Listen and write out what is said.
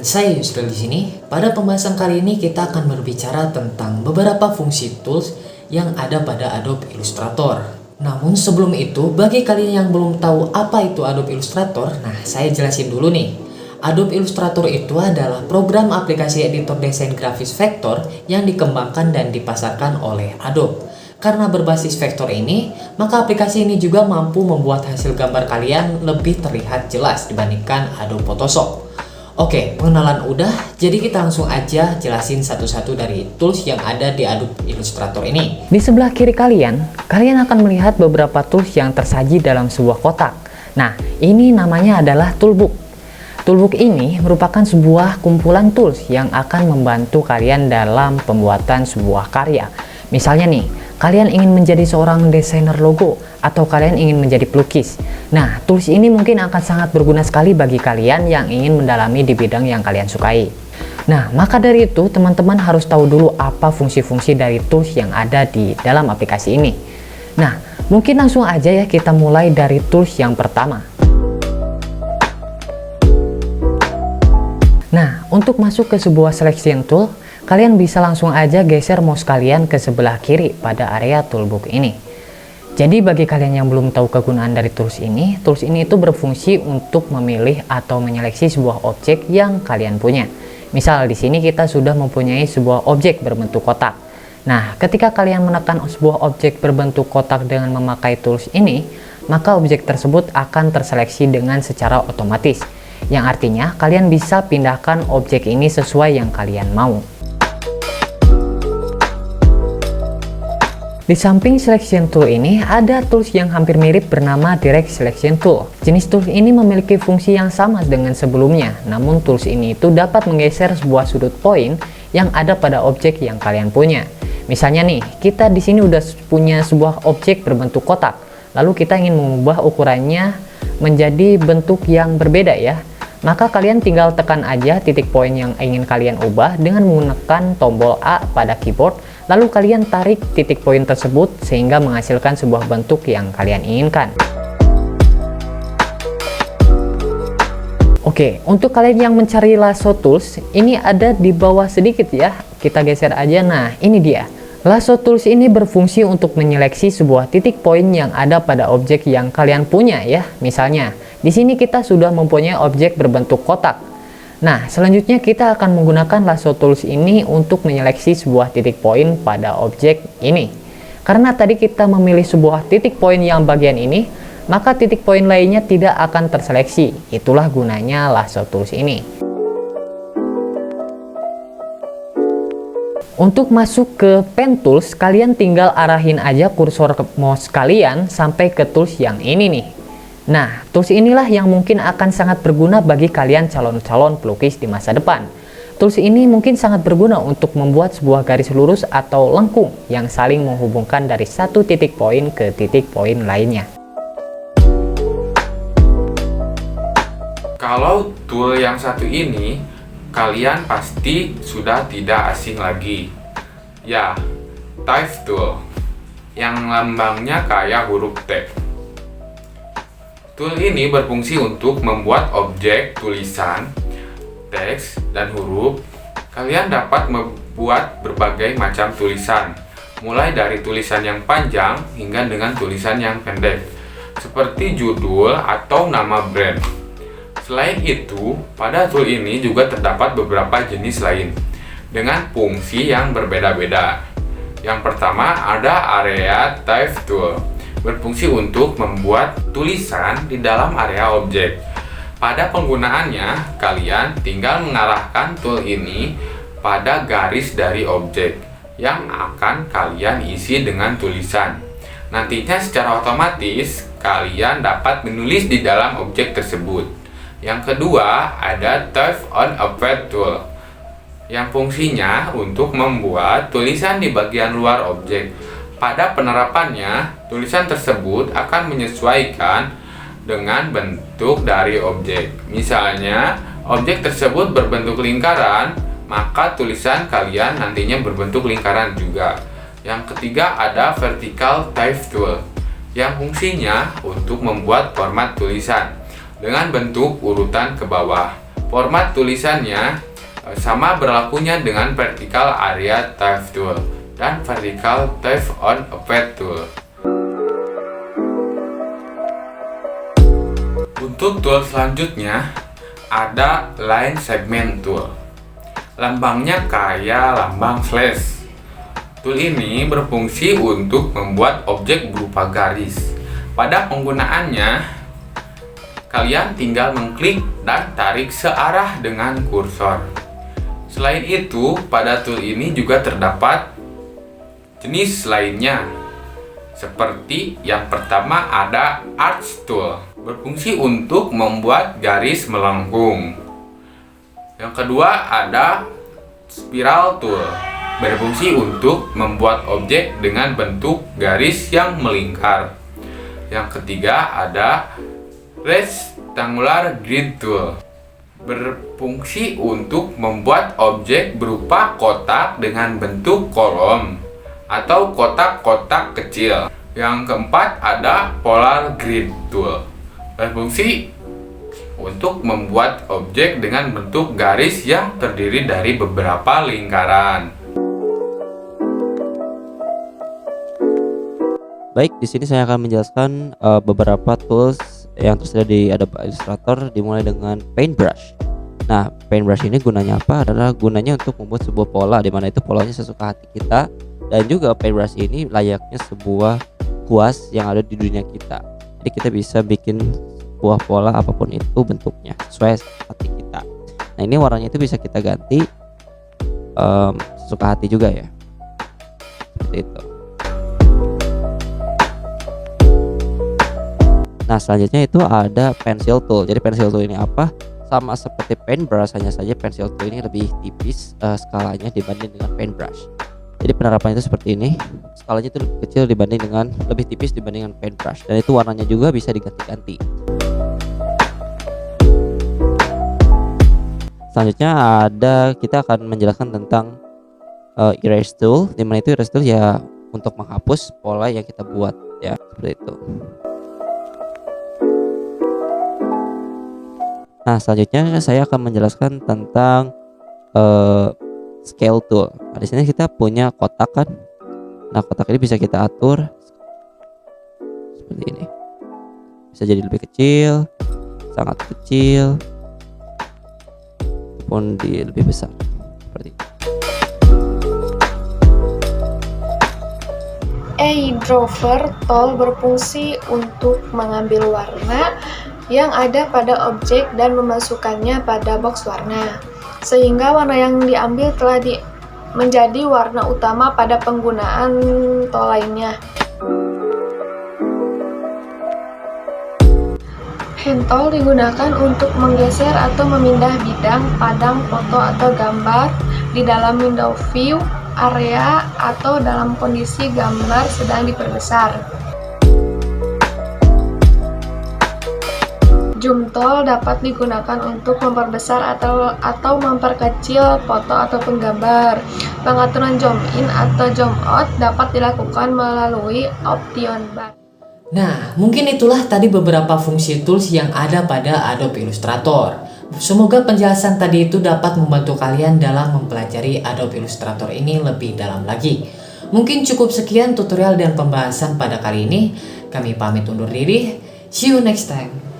Dan saya Yusril di sini. Pada pembahasan kali ini kita akan berbicara tentang beberapa fungsi tools yang ada pada Adobe Illustrator. Namun sebelum itu, bagi kalian yang belum tahu apa itu Adobe Illustrator, nah saya jelasin dulu nih. Adobe Illustrator itu adalah program aplikasi editor desain grafis vektor yang dikembangkan dan dipasarkan oleh Adobe. Karena berbasis vektor ini, maka aplikasi ini juga mampu membuat hasil gambar kalian lebih terlihat jelas dibandingkan Adobe Photoshop. Oke, pengenalan udah, jadi kita langsung aja jelasin satu-satu dari tools yang ada di Adobe Illustrator ini. Di sebelah kiri kalian akan melihat beberapa tools yang tersaji dalam sebuah kotak. Nah, ini namanya adalah toolbook. Toolbook ini merupakan sebuah kumpulan tools yang akan membantu kalian dalam pembuatan sebuah karya. Misalnya nih, kalian ingin menjadi seorang desainer logo atau kalian ingin menjadi pelukis. Nah, tools ini mungkin akan sangat berguna sekali bagi kalian yang ingin mendalami di bidang yang kalian sukai. Nah, maka dari itu teman-teman harus tahu dulu apa fungsi-fungsi dari tools yang ada di dalam aplikasi ini. Nah, mungkin langsung aja ya kita mulai dari tools yang pertama. Nah, untuk masuk ke sebuah selection tool, kalian bisa langsung aja geser mouse kalian ke sebelah kiri pada area toolbook ini. Jadi bagi kalian yang belum tahu kegunaan dari tools ini itu berfungsi untuk memilih atau menyeleksi sebuah objek yang kalian punya. Misal di sini kita sudah mempunyai sebuah objek berbentuk kotak. Nah, ketika kalian menekan sebuah objek berbentuk kotak dengan memakai tools ini, maka objek tersebut akan terseleksi dengan secara otomatis. Yang artinya kalian bisa pindahkan objek ini sesuai yang kalian mau. Di samping selection tool ini ada tools yang hampir mirip bernama direct selection tool. Jenis tools ini memiliki fungsi yang sama dengan sebelumnya, namun tools ini itu dapat menggeser sebuah sudut poin yang ada pada objek yang kalian punya. Misalnya nih, kita di sini udah punya sebuah objek berbentuk kotak, lalu kita ingin mengubah ukurannya menjadi bentuk yang berbeda ya. Maka kalian tinggal tekan aja titik poin yang ingin kalian ubah dengan menggunakan tombol A pada keyboard, lalu kalian tarik titik poin tersebut sehingga menghasilkan sebuah bentuk yang kalian inginkan. Oke, untuk kalian yang mencari lasso tools, ini ada di bawah sedikit ya. Kita geser aja, nah ini dia. Lasso tools ini berfungsi untuk menyeleksi sebuah titik poin yang ada pada objek yang kalian punya ya. Misalnya, di sini kita sudah mempunyai objek berbentuk kotak. Nah, selanjutnya kita akan menggunakan lasso tools ini untuk menyeleksi sebuah titik poin pada objek ini. Karena tadi kita memilih sebuah titik poin yang bagian ini, maka titik poin lainnya tidak akan terseleksi. Itulah gunanya lasso tools ini. Untuk masuk ke pen tools, kalian tinggal arahin aja kursor mouse kalian sampai ke tools yang ini nih. Nah, tools inilah yang mungkin akan sangat berguna bagi kalian calon-calon pelukis di masa depan. Tools ini mungkin sangat berguna untuk membuat sebuah garis lurus atau lengkung yang saling menghubungkan dari satu titik poin ke titik poin lainnya. Kalau tool yang satu ini, kalian pasti sudah tidak asing lagi. Ya, type tool yang lambangnya kayak huruf T. Tool ini berfungsi untuk membuat objek, tulisan, teks, dan huruf. Kalian dapat membuat berbagai macam tulisan, mulai dari tulisan yang panjang hingga dengan tulisan yang pendek, seperti judul atau nama brand. Selain itu, pada tool ini juga terdapat beberapa jenis lain dengan fungsi yang berbeda-beda. Yang pertama ada area type tool, berfungsi untuk membuat tulisan di dalam area objek. Pada penggunaannya, kalian tinggal mengarahkan tool ini pada garis dari objek yang akan kalian isi dengan tulisan. Nantinya secara otomatis kalian dapat menulis di dalam objek tersebut. Yang kedua ada type on object tool, yang fungsinya untuk membuat tulisan di bagian luar objek. Pada penerapannya, tulisan tersebut akan menyesuaikan dengan bentuk dari objek. Misalnya, objek tersebut berbentuk lingkaran, maka tulisan kalian nantinya berbentuk lingkaran juga. Yang ketiga ada vertical type tool, yang fungsinya untuk membuat format tulisan dengan bentuk urutan ke bawah. Format tulisannya sama berlakunya dengan vertical area type tool dan vertical type on a pad tool. Untuk tool selanjutnya ada line segment tool. Lambangnya kayak lambang slash. Tool ini berfungsi untuk membuat objek berupa garis. Pada penggunaannya, kalian tinggal mengklik dan tarik searah dengan kursor. Selain itu, pada tool ini juga terdapat jenis lainnya. Seperti yang pertama ada Arch Tool, berfungsi untuk membuat garis melengkung. Yang kedua ada Spiral Tool, berfungsi untuk membuat objek dengan bentuk garis yang melingkar. Yang ketiga ada Rectangular Grid Tool, berfungsi untuk membuat objek berupa kotak dengan bentuk kolom atau kotak-kotak kecil. Yang keempat ada Polar Grid Tool, berfungsi untuk membuat objek dengan bentuk garis yang terdiri dari beberapa lingkaran. Baik, di sini saya akan menjelaskan beberapa tools yang tersedia di Adobe Illustrator, dimulai dengan Paintbrush. Nah, Paintbrush ini gunanya apa? Adalah gunanya untuk membuat sebuah pola, di mana itu polanya sesuka hati kita, dan juga Paintbrush ini layaknya sebuah kuas yang ada di dunia kita. Jadi kita bisa bikin sebuah pola apapun itu bentuknya sesuai hati kita. Nah, ini warnanya itu bisa kita ganti sesuka hati juga ya, seperti itu. Nah, selanjutnya itu ada Pencil Tool. Jadi Pencil Tool ini apa? Sama seperti Paintbrush, hanya saja Pencil Tool ini lebih tipis skalanya dibanding dengan Paintbrush. Jadi penerapannya itu seperti ini. Skalanya itu lebih kecil lebih tipis dibanding dengan Paintbrush, dan itu warnanya juga bisa diganti-ganti. Selanjutnya kita akan menjelaskan tentang Erase Tool, dimana itu Erase Tool ya untuk menghapus pola yang kita buat ya, seperti itu. Nah, selanjutnya saya akan menjelaskan tentang Scale Tool. Nah, di sini kita punya kotak kan. Nah, kotak ini bisa kita atur seperti ini. Bisa jadi lebih kecil, sangat kecil, ataupun lebih besar seperti ini. Eyedropper Tool berfungsi untuk mengambil warna yang ada pada objek dan memasukkannya pada box warna, sehingga warna yang diambil telah menjadi warna utama pada penggunaan tool lainnya. Hand tool digunakan untuk menggeser atau memindah bidang, padang, foto atau gambar di dalam window view, area, atau dalam kondisi gambar sedang diperbesar. Zoom tool dapat digunakan untuk memperbesar atau memperkecil foto ataupun gambar. Pengaturan zoom in atau zoom out dapat dilakukan melalui option bar. Nah, mungkin itulah tadi beberapa fungsi tools yang ada pada Adobe Illustrator. Semoga penjelasan tadi itu dapat membantu kalian dalam mempelajari Adobe Illustrator ini lebih dalam lagi. Mungkin cukup sekian tutorial dan pembahasan pada kali ini. Kami pamit undur diri. See you next time.